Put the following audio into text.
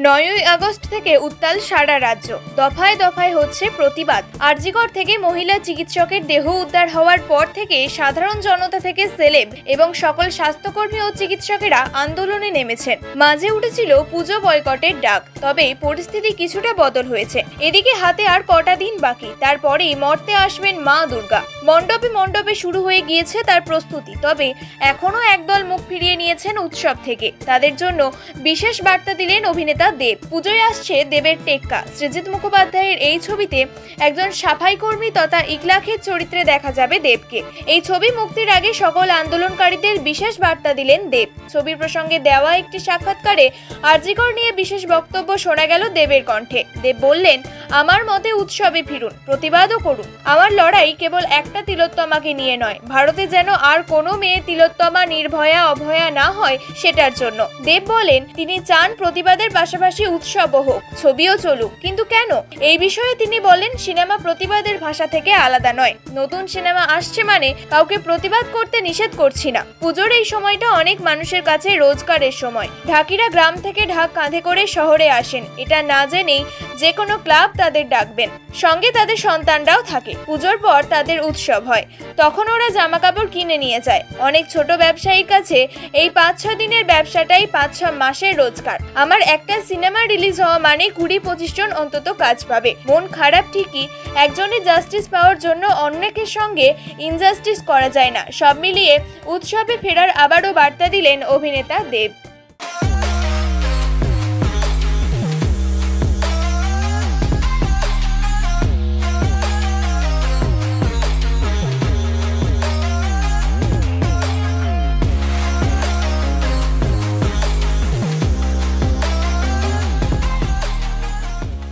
9ই August থেকে উত্তাল সারা রাজ্য। দফায় দফায় হচ্ছে প্রতিবাদ। আরজিকর থেকে মহিলা চিকিৎসকের দেহ উদ্ধার হওয়ার পর থেকে সাধারণ জনতা থেকে সেলেব এবং সকল স্বাস্থ্যকর্মী ও চিকিৎসকেরা আন্দোলনে নেমেছেন। মাঝে উঠেছিল পুজো বয়কটের ডাক, তবে পরিস্থিতি কিছুটা বদল হয়েছে। এদিকে হাতে আর কটা দিন বাকি, তারপরেই মর্তে আসবেন মা দুর্গা। মণ্ডপে মণ্ডপে শুরু হয়ে গিয়েছে তার প্রস্তুতি, তবে এখনো একদল মুখ ফিরিয়ে নিয়েছেন উৎসব থেকে। তাদের জন্য বিশেষ বার্তা দিলেন অভিনেতা দেব। পুজোয় আসছে দেবের টেক্কা। সৃজিত মুখোপাধ্যায়ের এই ছবিতে একজন সাফাই কর্মী তথা ইকলাখের চরিত্রে দেখা যাবে দেবকে। এই ছবি মুক্তির আগে সকল আন্দোলনকারীদের বিশেষ বার্তা দিলেন দেব। ছবির প্রসঙ্গে দেওয়া একটি সাক্ষাৎকারে আরজিকর নিয়ে বিশেষ বক্তব্য শোনা গেল দেবের কণ্ঠে। দেব বললেন, আমার মতে উৎসবে ফিরুন, প্রতিবাদও করুন। আমার লড়াই কেবল একটা তিলোত্তমাকে নিয়ে নয়, ভারতে যেন আর কোনো মেয়ে তিলোত্তমা নির্ভয়া অভয়া না হয় সেটার জন্য। দেব বলেন, তিনি চান প্রতিবাদের পাশাপাশি উৎসবও হোক, ছবিও চলুক, কিন্তু কেন? এই বিষয়ে তিনি বলেন, সিনেমা প্রতিবাদের ভাষা থেকে আলাদা নয়। নতুন সিনেমা আসছে মানে কাউকে প্রতিবাদ করতে নিষেধ করছি না। পুজোর এই সময়টা অনেক মানুষের কাছে রোজগারের সময়। ঢাকিরা গ্রাম থেকে ঢাক কাঁধে করে শহরে আসেন, এটা না জেনেই যে কোনো ক্লাব তাদের ডাকবেন। সঙ্গে তাদের সন্তানরাও থাকে। পুজোর পর তাদের উৎসব হয়, তখন ওরা জামা কাপড় কিনে নিয়ে যায়। অনেক ছোট ব্যবসায়ীর কাছে এই 5-6 দিনের ব্যবসাটাই 5-6 মাসের রোজগার। আমার একটা সিনেমা রিলিজ হওয়া মানে 20-25 জন অন্তত কাজ পাবে। মন খারাপ ঠিকই, একজনের জাস্টিস পাওয়ার জন্য অনেকের সঙ্গে ইনজাস্টিস করা যায় না। সব মিলিয়ে উৎসবে ফেরার আবারও বার্তা দিলেন অভিনেতা দেব।